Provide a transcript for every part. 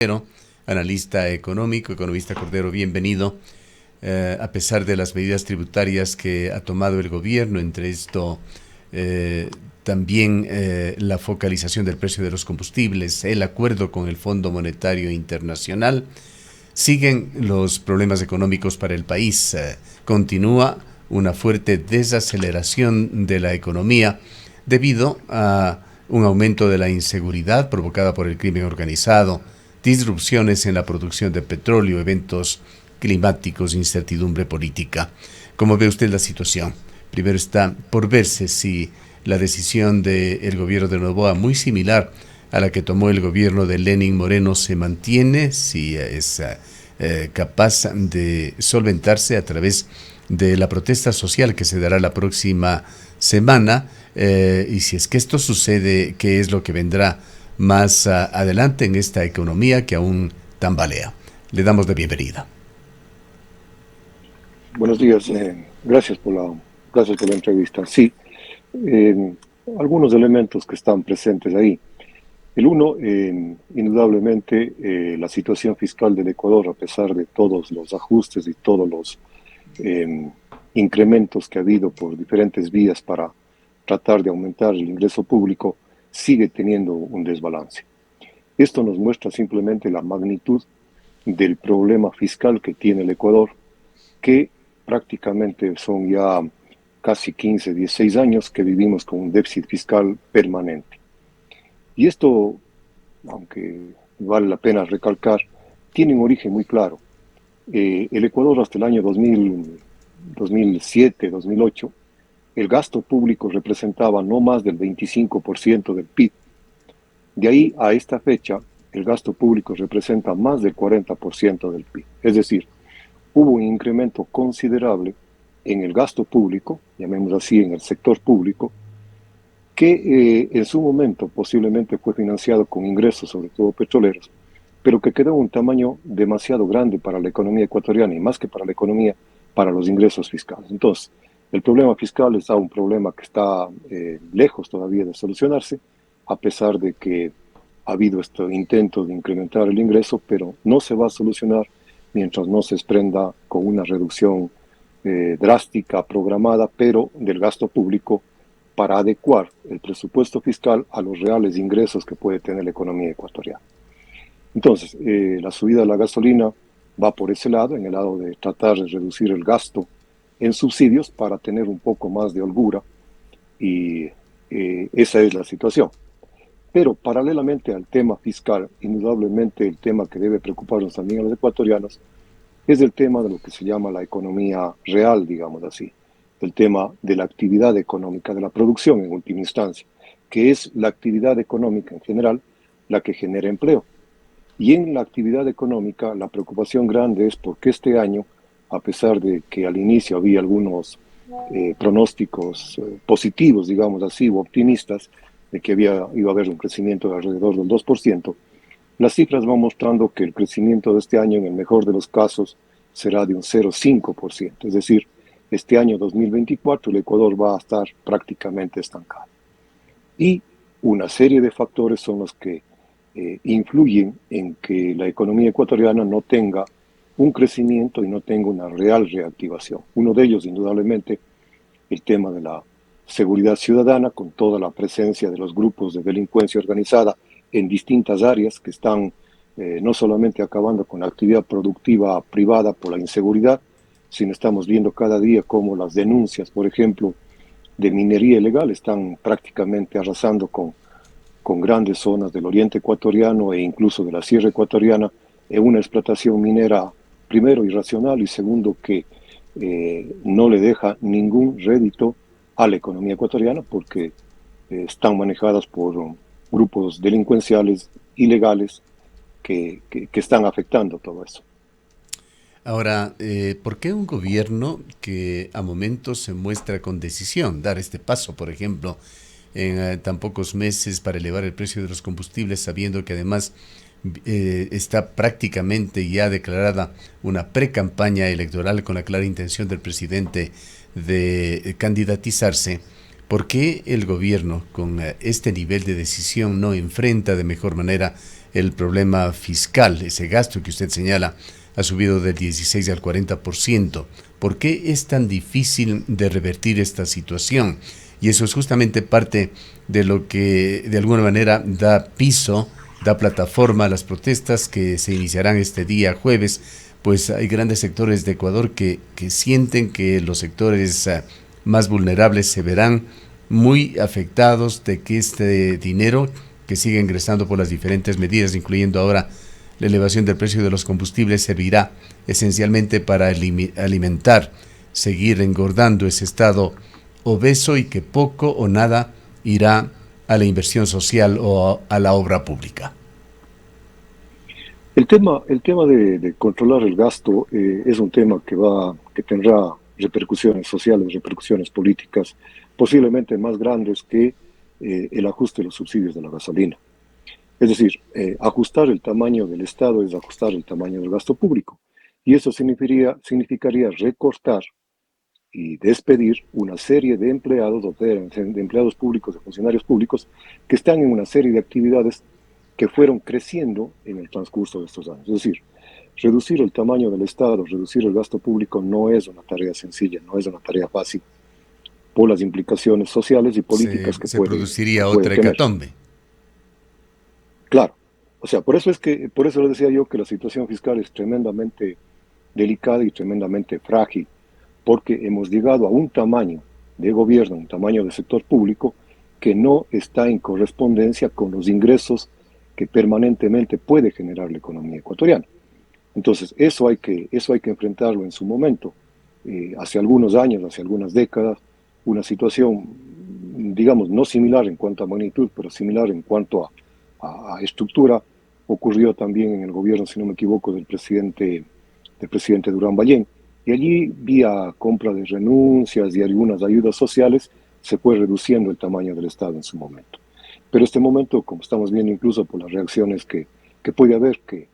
Cordero, analista económico. Economista Cordero, bienvenido. A pesar de las medidas tributarias que ha tomado el gobierno, entre esto también la focalización del precio de los combustibles, el acuerdo con el Fondo Monetario Internacional, siguen los problemas económicos para el país. Continúa una fuerte desaceleración de la economía debido a un aumento de la inseguridad provocada por el crimen organizado, disrupciones en la producción de petróleo, eventos climáticos, incertidumbre política. ¿Cómo ve usted la situación? Primero está por verse si la decisión del gobierno de Noboa, muy similar a la que tomó el gobierno de Lenín Moreno, se mantiene, si es capaz de solventarse a través de la protesta social que se dará la próxima semana, y si es que esto sucede, ¿qué es lo que vendrá más adelante en esta economía que aún tambalea? Le damos la bienvenida. Buenos días, gracias por la entrevista. Sí, eh, algunos elementos que están presentes ahí. El uno, indudablemente, la situación fiscal del Ecuador, a pesar de todos los ajustes y todos los eh, incrementos que ha habido por diferentes vías para tratar de aumentar el ingreso público, sigue teniendo un desbalance. Esto nos muestra simplemente la magnitud del problema fiscal que tiene el Ecuador, que prácticamente son ya casi 15, 16 años que vivimos con un déficit fiscal permanente. Y esto, aunque vale la pena recalcar, tiene un origen muy claro. El Ecuador hasta el año 2007, 2008, el gasto público representaba no más del 25% del PIB. De ahí a esta fecha, el gasto público representa más del 40% del PIB. Es decir, hubo un incremento considerable en el gasto público, llamémoslo así, en el sector público, que en su momento posiblemente fue financiado con ingresos, sobre todo petroleros, pero que quedó un tamaño demasiado grande para la economía ecuatoriana y más que para la economía, para los ingresos fiscales. Entonces, el problema fiscal es un problema que está lejos todavía de solucionarse, a pesar de que ha habido este intento de incrementar el ingreso, pero no se va a solucionar mientras no se desprenda con una reducción drástica, programada, pero del gasto público para adecuar el presupuesto fiscal a los reales ingresos que puede tener la economía ecuatoriana. Entonces, la subida de la gasolina va por ese lado, en el lado de tratar de reducir el gasto en subsidios para tener un poco más de holgura, y esa es la situación. Pero paralelamente al tema fiscal, indudablemente el tema que debe preocuparnos también a los ecuatorianos es el tema de lo que se llama la economía real, digamos así, el tema de la actividad económica, de la producción en última instancia, que es la actividad económica en general la que genera empleo. Y en la actividad económica la preocupación grande es porque este año, a pesar de que al inicio había algunos pronósticos positivos, digamos así, o optimistas, de que iba a haber un crecimiento de alrededor del 2%, las cifras van mostrando que el crecimiento de este año, en el mejor de los casos, será de un 0,5%. Es decir, este año 2024 el Ecuador va a estar prácticamente estancado. Y una serie de factores son los que influyen en que la economía ecuatoriana no tenga un crecimiento y no tenga una real reactivación. Uno de ellos, indudablemente, el tema de la seguridad ciudadana, con toda la presencia de los grupos de delincuencia organizada en distintas áreas que están no solamente acabando con la actividad productiva privada por la inseguridad, sino estamos viendo cada día cómo las denuncias, por ejemplo, de minería ilegal están prácticamente arrasando con grandes zonas del oriente ecuatoriano e incluso de la sierra ecuatoriana, en una explotación minera, primero, irracional, y segundo, que no le deja ningún rédito a la economía ecuatoriana porque están manejadas por grupos delincuenciales ilegales que están afectando todo eso. Ahora, ¿por qué un gobierno que a momentos se muestra con decisión dar este paso, por ejemplo, en tan pocos meses para elevar el precio de los combustibles, sabiendo que además está prácticamente ya declarada una pre-campaña electoral con la clara intención del presidente de candidatizarse? ¿Por qué el gobierno con este nivel de decisión no enfrenta de mejor manera el problema fiscal, ese gasto que usted señala ha subido del 16 al 40%. ¿Por qué es tan difícil de revertir esta situación? Y eso es justamente parte de lo que de alguna manera da piso, da plataforma a las protestas que se iniciarán este día jueves, pues hay grandes sectores de Ecuador que sienten que los sectores más vulnerables se verán muy afectados de que este dinero que sigue ingresando por las diferentes medidas, incluyendo ahora la elevación del precio de los combustibles, servirá esencialmente para alimentar, seguir engordando ese estado obeso y que poco o nada irá a la inversión social o a la obra pública. El tema de controlar el gasto es un tema que tendrá repercusiones sociales, repercusiones políticas, posiblemente más grandes que el ajuste de los subsidios de la gasolina. Es decir, ajustar el tamaño del Estado es ajustar el tamaño del gasto público. Y eso significaría recortar y despedir una serie de empleados, de empleados públicos, de funcionarios públicos, que están en una serie de actividades que fueron creciendo en el transcurso de estos años. Es decir, reducir el tamaño del Estado, reducir el gasto público no es una tarea sencilla, no es una tarea fácil, por las implicaciones sociales y políticas Se que produciría puede otra tener. hecatombe. Claro, o sea, por eso le decía yo que la situación fiscal es tremendamente delicada y tremendamente frágil, porque hemos llegado a un tamaño de gobierno, un tamaño de sector público que no está en correspondencia con los ingresos que permanentemente puede generar la economía ecuatoriana. Entonces, eso hay que enfrentarlo en su momento. Hace algunos años, hace algunas décadas, una situación, digamos, no similar en cuanto a magnitud, pero similar en cuanto a estructura, ocurrió también en el gobierno, si no me equivoco, del presidente Durán Ballén. Y allí, vía compra de renuncias y algunas ayudas sociales, se fue reduciendo el tamaño del Estado en su momento. Pero este momento, como estamos viendo incluso por las reacciones que puede haber, que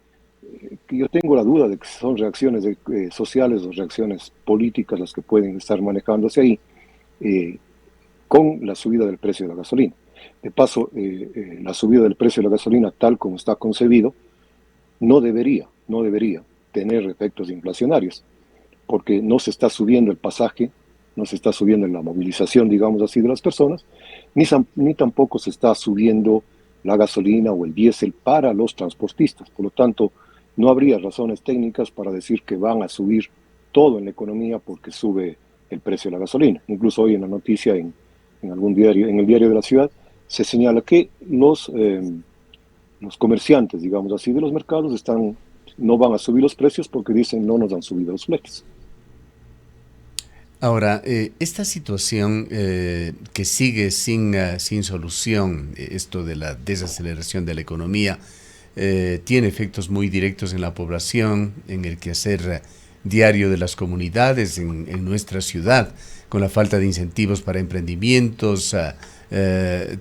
yo tengo la duda de que son reacciones sociales o reacciones políticas las que pueden estar manejándose ahí, eh, con la subida del precio de la gasolina. De paso, la subida del precio de la gasolina, tal como está concebido, no debería tener efectos inflacionarios, porque no se está subiendo el pasaje, no se está subiendo la movilización, digamos así, de las personas, ni tampoco se está subiendo la gasolina o el diésel para los transportistas. Por lo tanto, no habría razones técnicas para decir que van a subir todo en la economía porque sube el precio de la gasolina. Incluso hoy en la noticia, en algún diario, en el diario de la ciudad, se señala que los comerciantes, digamos así, de los mercados no van a subir los precios porque dicen no nos han subido los fletes. Ahora, esta situación que sigue sin solución, esto de la desaceleración de la economía, tiene efectos muy directos en la población, en el quehacer diario de las comunidades en nuestra ciudad, con la falta de incentivos para emprendimientos,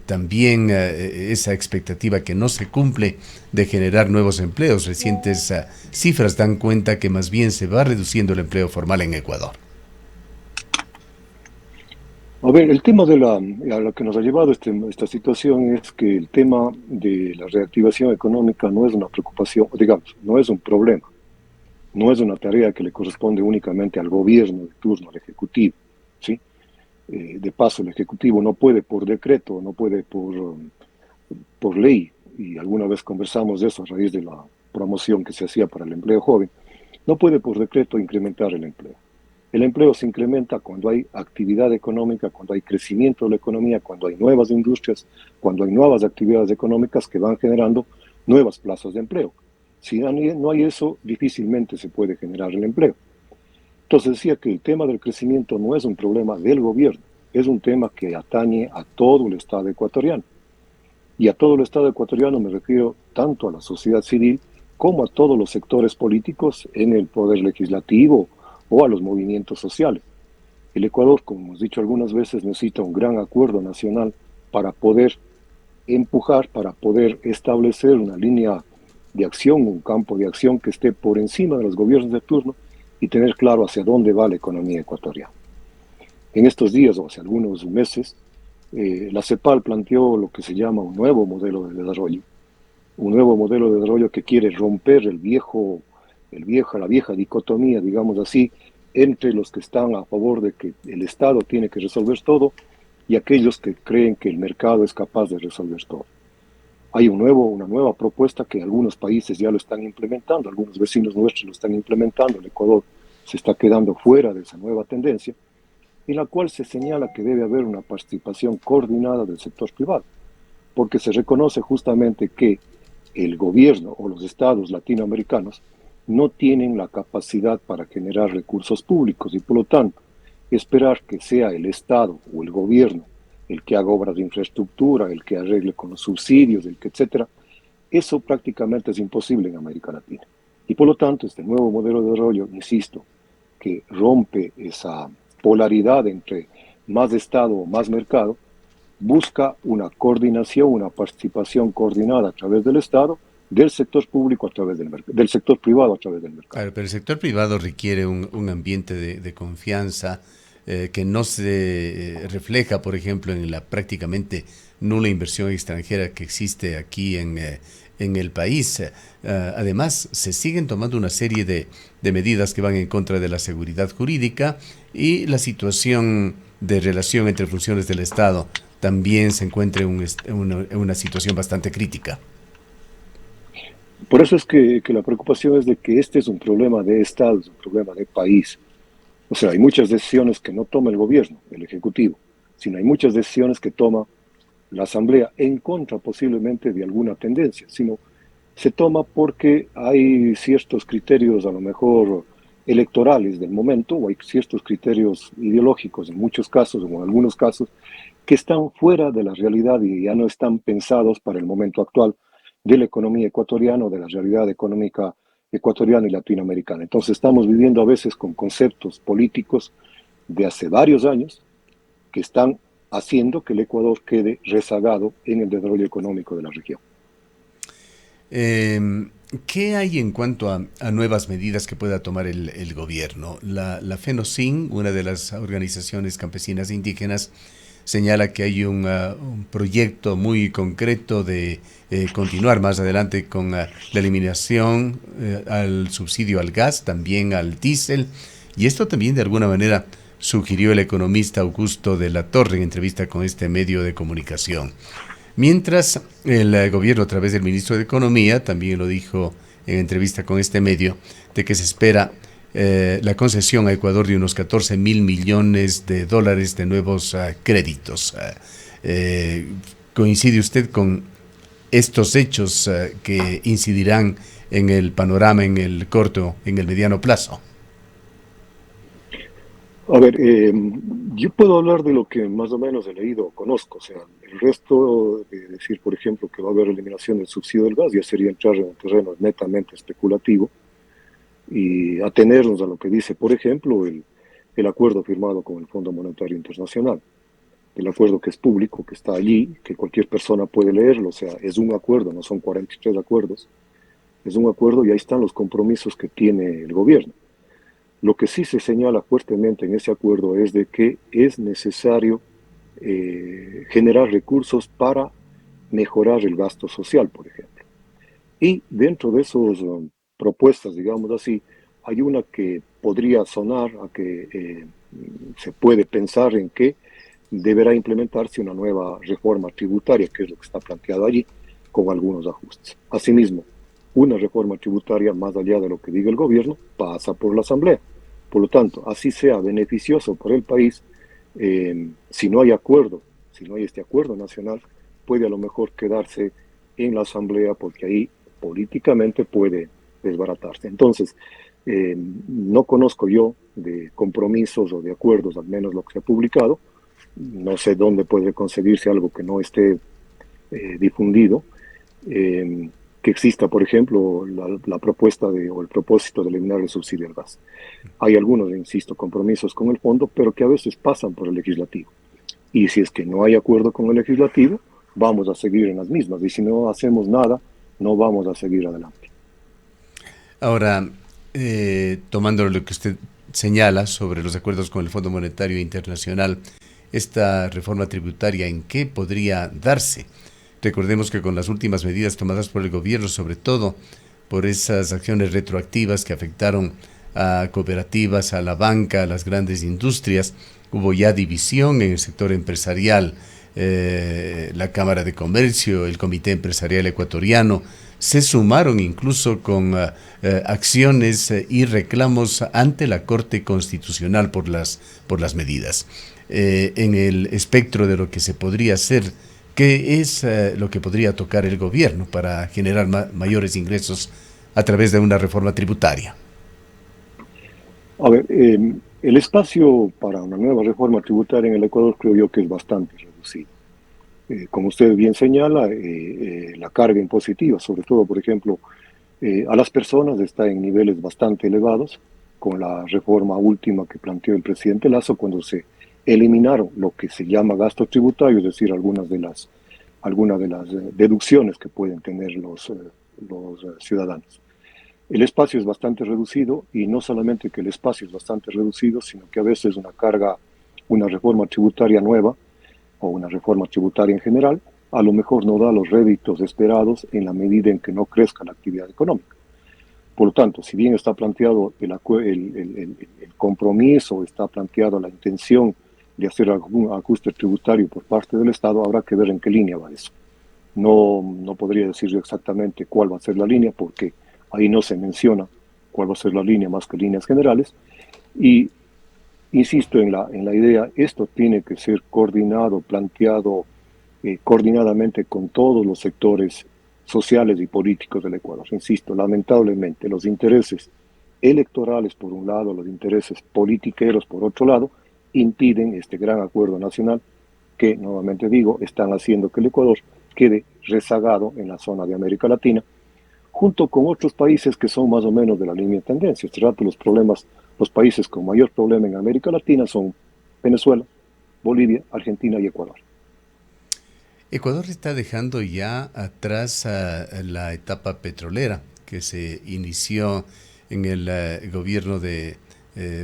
también esa expectativa que no se cumple de generar nuevos empleos. Recientes cifras dan cuenta que más bien se va reduciendo el empleo formal en Ecuador. A ver, el tema a lo que nos ha llevado esta situación es que el tema de la reactivación económica no es una preocupación, digamos, no es un problema, no es una tarea que le corresponde únicamente al gobierno de turno, al Ejecutivo, ¿sí? De paso, el Ejecutivo no puede por decreto, no puede por ley, y alguna vez conversamos de eso a raíz de la promoción que se hacía para el empleo joven, no puede por decreto incrementar el empleo. El empleo se incrementa cuando hay actividad económica, cuando hay crecimiento de la economía, cuando hay nuevas industrias, cuando hay nuevas actividades económicas que van generando nuevas plazas de empleo. Si no hay eso, difícilmente se puede generar el empleo. Entonces decía que el tema del crecimiento no es un problema del gobierno, es un tema que atañe a todo el Estado ecuatoriano. Y a todo el Estado ecuatoriano me refiero tanto a la sociedad civil como a todos los sectores políticos en el poder legislativo o a los movimientos sociales. El Ecuador, como hemos dicho algunas veces, necesita un gran acuerdo nacional para poder empujar, para poder establecer una línea de acción, un campo de acción que esté por encima de los gobiernos de turno y tener claro hacia dónde va la economía ecuatoriana. En estos días o hace algunos meses, la CEPAL planteó lo que se llama un nuevo modelo de desarrollo, un nuevo modelo de desarrollo que quiere romper la vieja dicotomía, digamos así, entre los que están a favor de que el Estado tiene que resolver todo y aquellos que creen que el mercado es capaz de resolver todo. Hay una nueva propuesta que algunos países ya lo están implementando, algunos vecinos nuestros lo están implementando, el Ecuador se está quedando fuera de esa nueva tendencia, en la cual se señala que debe haber una participación coordinada del sector privado, porque se reconoce justamente que el gobierno o los estados latinoamericanos no tienen la capacidad para generar recursos públicos y por lo tanto esperar que sea el estado o el gobierno el que haga obras de infraestructura, el que arregle con los subsidios, el que etcétera, eso prácticamente es imposible en América Latina. Y por lo tanto, este nuevo modelo de desarrollo, insisto, que rompe esa polaridad entre más Estado o más mercado, busca una coordinación, una participación coordinada a través del Estado, del sector público a través del sector privado a través del mercado. Claro, pero el sector privado requiere un ambiente de confianza que no se refleja, por ejemplo, en la prácticamente nula inversión extranjera que existe aquí en el país. Además, se siguen tomando una serie de medidas que van en contra de la seguridad jurídica y la situación de relación entre funciones del Estado también se encuentra en una situación bastante crítica. Por eso es que la preocupación es de que este es un problema de Estado, es un problema de país. O sea, hay muchas decisiones que no toma el gobierno, el Ejecutivo, sino hay muchas decisiones que toma la Asamblea en contra posiblemente de alguna tendencia, sino se toma porque hay ciertos criterios a lo mejor electorales del momento o hay ciertos criterios ideológicos en muchos casos o en algunos casos que están fuera de la realidad y ya no están pensados para el momento actual de la economía ecuatoriana o de la realidad económica ecuatoriana y latinoamericana. Entonces estamos viviendo a veces con conceptos políticos de hace varios años que están haciendo que el Ecuador quede rezagado en el desarrollo económico de la región. Eh, ¿Qué hay en cuanto a nuevas medidas que pueda tomar el gobierno? La FENOCIN, una de las organizaciones campesinas e indígenas, señala que hay un proyecto muy concreto de continuar más adelante con la eliminación al subsidio al gas, también al diésel, y esto también de alguna manera sugirió el economista Augusto de la Torre en entrevista con este medio de comunicación. Mientras el gobierno, a través del ministro de Economía, también lo dijo en entrevista con este medio, de que se espera la concesión a Ecuador de unos 14.000 millones de dólares de nuevos créditos. ¿Coincide usted con estos hechos que incidirán en el panorama en el corto, en el mediano plazo? A ver, yo puedo hablar de lo que más o menos he leído o conozco. O sea, el resto de decir, por ejemplo, que va a haber eliminación del subsidio del gas ya sería entrar en un terreno netamente especulativo y atenernos a lo que dice, por ejemplo, el acuerdo firmado con el Fondo Monetario Internacional. El acuerdo que es público, que está allí, que cualquier persona puede leerlo. O sea, es un acuerdo, no son 43 acuerdos. Es un acuerdo y ahí están los compromisos que tiene el gobierno. Lo que sí se señala fuertemente en ese acuerdo es de que es necesario generar recursos para mejorar el gasto social, por ejemplo. Y dentro de esas propuestas, digamos así, hay una que podría sonar a que se puede pensar en que deberá implementarse una nueva reforma tributaria, que es lo que está planteado allí, con algunos ajustes. Asimismo, una reforma tributaria, más allá de lo que diga el gobierno, pasa por la Asamblea. Por lo tanto, así sea beneficioso para el país, si no hay acuerdo, si no hay este acuerdo nacional, puede a lo mejor quedarse en la Asamblea porque ahí políticamente puede desbaratarse. Entonces, no conozco yo de compromisos o de acuerdos, al menos lo que se ha publicado. No sé dónde puede conseguirse algo que no esté difundido. Que exista, por ejemplo, la propuesta o el propósito de eliminar el subsidio al gas. Hay algunos, insisto, compromisos con el fondo, pero que a veces pasan por el legislativo. Y si es que no hay acuerdo con el legislativo, vamos a seguir en las mismas. Y si no hacemos nada, no vamos a seguir adelante. Ahora, tomando lo que usted señala sobre los acuerdos con el Fondo Monetario Internacional, esta reforma tributaria, ¿en qué podría darse? Recordemos que con las últimas medidas tomadas por el gobierno, sobre todo por esas acciones retroactivas que afectaron a cooperativas, a la banca, a las grandes industrias, hubo ya división en el sector empresarial. La Cámara de Comercio, el Comité Empresarial Ecuatoriano, se sumaron incluso con acciones y reclamos ante la Corte Constitucional por las medidas. En el espectro de lo que se podría hacer, ¿qué es lo que podría tocar el gobierno para generar mayores ingresos a través de una reforma tributaria? A ver, el espacio para una nueva reforma tributaria en el Ecuador creo yo que es bastante reducido. Como usted bien señala, la carga impositiva, sobre todo, por ejemplo, a las personas está en niveles bastante elevados, con la reforma última que planteó el presidente Lasso, cuando se eliminaron lo que se llama gasto tributario, es decir, algunas de las deducciones que pueden tener los ciudadanos. El espacio es bastante reducido, y no solamente que el espacio es bastante reducido, sino que a veces una reforma tributaria nueva o una reforma tributaria en general, a lo mejor no da los réditos esperados en la medida en que no crezca la actividad económica. Por lo tanto, si bien está planteado el compromiso, está planteada la intención de hacer algún ajuste tributario por parte del Estado, habrá que ver en qué línea va eso. No podría decir yo exactamente cuál va a ser la línea, porque ahí no se menciona cuál va a ser la línea más que líneas generales. Y insisto en la idea, esto tiene que ser coordinado, planteado coordinadamente con todos los sectores sociales y políticos del Ecuador. Insisto, lamentablemente los intereses electorales por un lado, los intereses politiqueros por otro lado, impiden este gran acuerdo nacional que, nuevamente digo, están haciendo que el Ecuador quede rezagado en la zona de América Latina, junto con otros países que son más o menos de la línea de tendencia. Este rato los países con mayor problema en América Latina son Venezuela, Bolivia, Argentina y Ecuador. Ecuador está dejando ya atrás la etapa petrolera que se inició en el gobierno de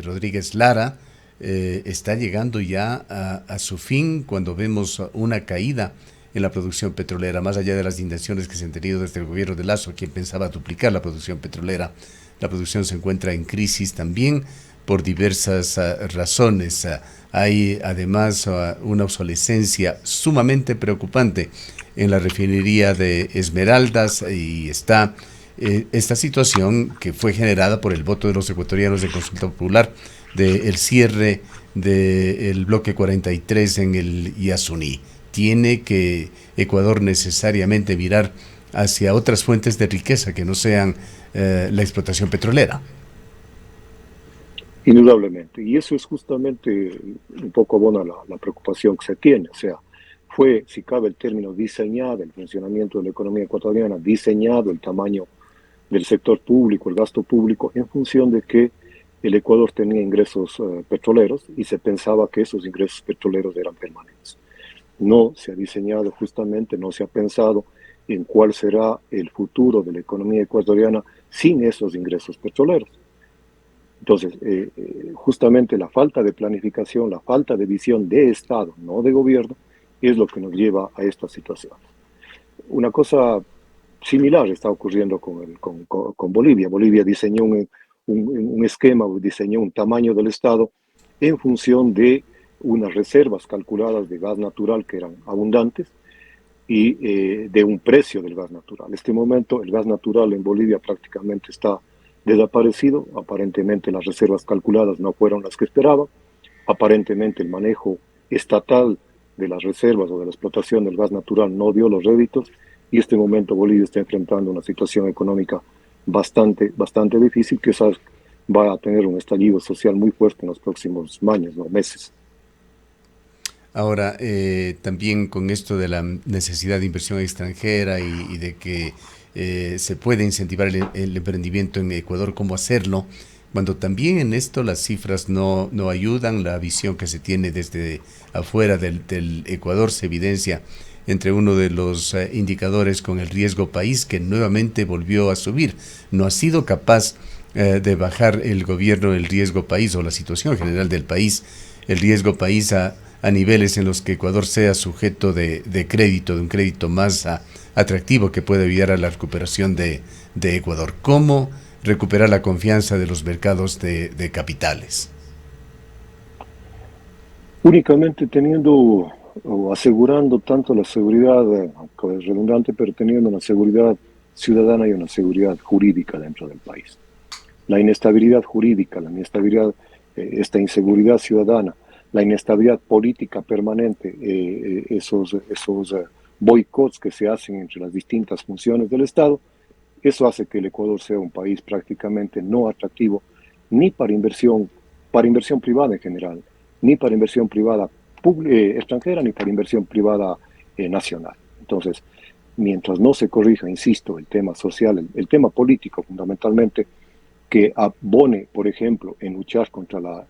Rodríguez Lara. Está llegando ya a su fin cuando vemos una caída en la producción petrolera, más allá de las intenciones que se han tenido desde el gobierno de Lasso, quien pensaba duplicar la producción petrolera. La producción se encuentra en crisis también por diversas razones. Hay además una obsolescencia sumamente preocupante en la refinería de Esmeraldas, y está esta situación que fue generada por el voto de los ecuatorianos de consulta popular del cierre del bloque 43 en el Yasuní. Tiene que Ecuador necesariamente mirar hacia otras fuentes de riqueza que no sean la explotación petrolera. Indudablemente, y eso es justamente un poco abona la preocupación que se tiene. O sea, fue, si cabe el término, diseñado el funcionamiento de la economía ecuatoriana, diseñado el tamaño del sector público, el gasto público, en función de que el Ecuador tenía ingresos petroleros, y se pensaba que esos ingresos petroleros eran permanentes. No se ha diseñado justamente, no se ha pensado en cuál será el futuro de la economía ecuatoriana sin esos ingresos petroleros. Entonces, justamente la falta de planificación, la falta de visión de Estado, no de gobierno, es lo que nos lleva a esta situación. Una cosa similar está ocurriendo con Bolivia. Bolivia diseñó un esquema, diseñó un tamaño del Estado en función de unas reservas calculadas de gas natural que eran abundantes, y de un precio del gas natural. En este momento el gas natural en Bolivia prácticamente está desaparecido. Aparentemente las reservas calculadas no fueron las que esperaba. Aparentemente el manejo estatal de las reservas o de la explotación del gas natural no dio los réditos, y en este momento Bolivia está enfrentando una situación económica bastante difícil, que quizás va a tener un estallido social muy fuerte en los próximos años o meses. Ahora, también con esto de la necesidad de inversión extranjera y de que se puede incentivar el emprendimiento en Ecuador, ¿cómo hacerlo? Cuando también en esto las cifras no ayudan, la visión que se tiene desde afuera del Ecuador se evidencia entre uno de los indicadores con el riesgo país, que nuevamente volvió a subir. No ha sido capaz de bajar el gobierno el riesgo país, o la situación general del país, el riesgo país, a niveles en los que Ecuador sea sujeto de crédito, de un crédito más atractivo que pueda ayudar a la recuperación de Ecuador. ¿Cómo recuperar la confianza de los mercados de capitales? Únicamente teniendo o asegurando tanto la seguridad, aunque es redundante, pero teniendo una seguridad ciudadana y una seguridad jurídica dentro del país. La inestabilidad jurídica, la inestabilidad, esta inseguridad ciudadana, la inestabilidad política permanente, esos boicots que se hacen entre las distintas funciones del Estado, eso hace que el Ecuador sea un país prácticamente no atractivo ni para inversión privada en general, ni para inversión privada extranjera, ni para inversión privada nacional. Entonces, mientras no se corrija, insisto, el tema social, el tema político fundamentalmente, que abone, por ejemplo, en luchar contra la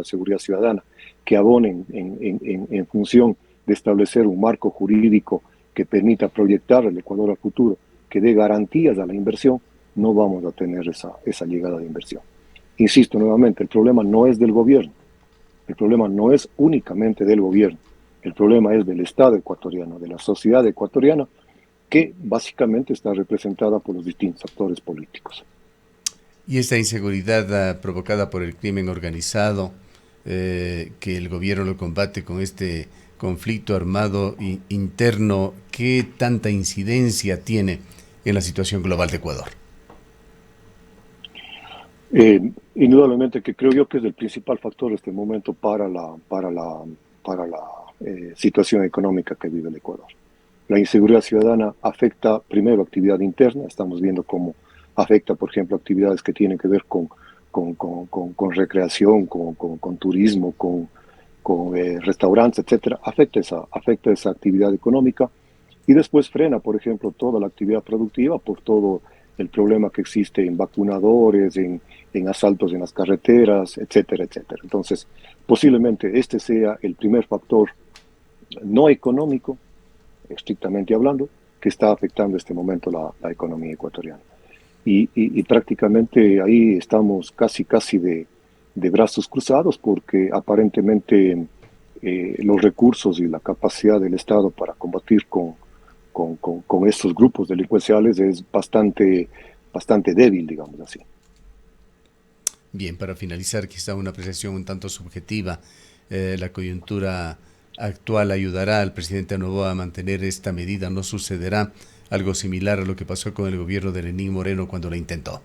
seguridad ciudadana, que abone en función de establecer un marco jurídico que permita proyectar el Ecuador al futuro, que dé garantías a la inversión, no vamos a tener esa llegada de inversión. Insisto nuevamente, el problema no es del gobierno, el problema no es únicamente del gobierno, el problema es del Estado ecuatoriano, de la sociedad ecuatoriana, que básicamente está representada por los distintos actores políticos. Y esta inseguridad provocada por el crimen organizado, que el gobierno lo combate con este conflicto armado interno, ¿qué tanta incidencia tiene en la situación global de Ecuador? Indudablemente que creo yo que es el principal factor en este momento para la situación económica que vive el Ecuador. La inseguridad ciudadana afecta primero actividad interna, estamos viendo cómo afecta, por ejemplo, actividades que tienen que ver con recreación, con turismo, con restaurantes, etcétera, afecta esa actividad económica y después frena, por ejemplo, toda la actividad productiva por todo el problema que existe en vacunadores, en asaltos en las carreteras, etcétera, etcétera. Entonces, posiblemente este sea el primer factor no económico, estrictamente hablando, que está afectando en este momento la economía ecuatoriana. Y prácticamente ahí estamos casi de brazos cruzados porque aparentemente los recursos y la capacidad del Estado para combatir con estos grupos delincuenciales es bastante débil, digamos así. Bien, para finalizar, quizá una apreciación un tanto subjetiva, la coyuntura actual ayudará al presidente Noboa a mantener esta medida, ¿no sucederá algo similar a lo que pasó con el gobierno de Lenín Moreno cuando lo intentó?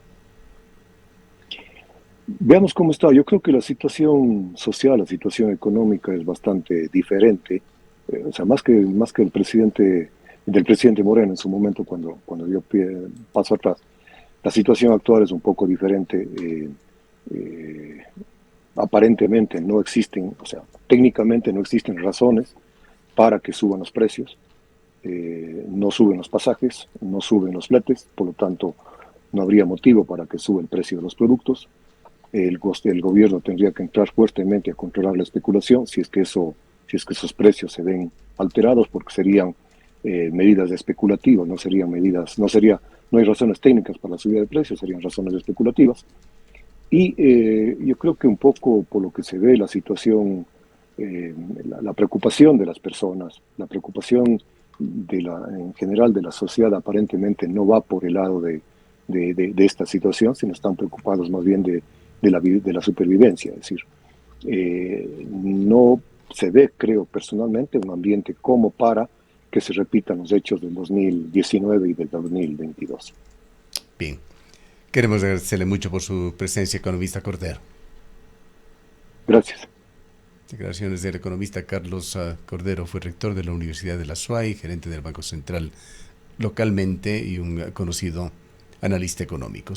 Veamos cómo está. Yo creo que la situación social, la situación económica es bastante diferente. O sea, más que del presidente Moreno en su momento cuando dio paso atrás. La situación actual es un poco diferente. Aparentemente no existen, o sea, técnicamente no existen razones para que suban los precios. No suben los pasajes, no suben los fletes, por lo tanto no habría motivo para que suba el precio de los productos. El gobierno tendría que entrar fuertemente a controlar la especulación si es que esos precios se ven alterados, porque serían medidas especulativas, no hay razones técnicas para la subida de precios, serían razones especulativas. Y yo creo que un poco por lo que se ve la situación, la preocupación de las personas, la preocupación en general de la sociedad aparentemente no va por el lado de esta situación, sino están preocupados más bien de la supervivencia. Es decir, no se ve, creo personalmente, un ambiente como para que se repitan los hechos del 2019 y del 2022. Bien, queremos agradecerle mucho por su presencia, economista Cordero. Gracias. Declaraciones del economista Carlos Cordero, fue rector de la Universidad de la SUAY, gerente del Banco Central localmente y un conocido analista económico.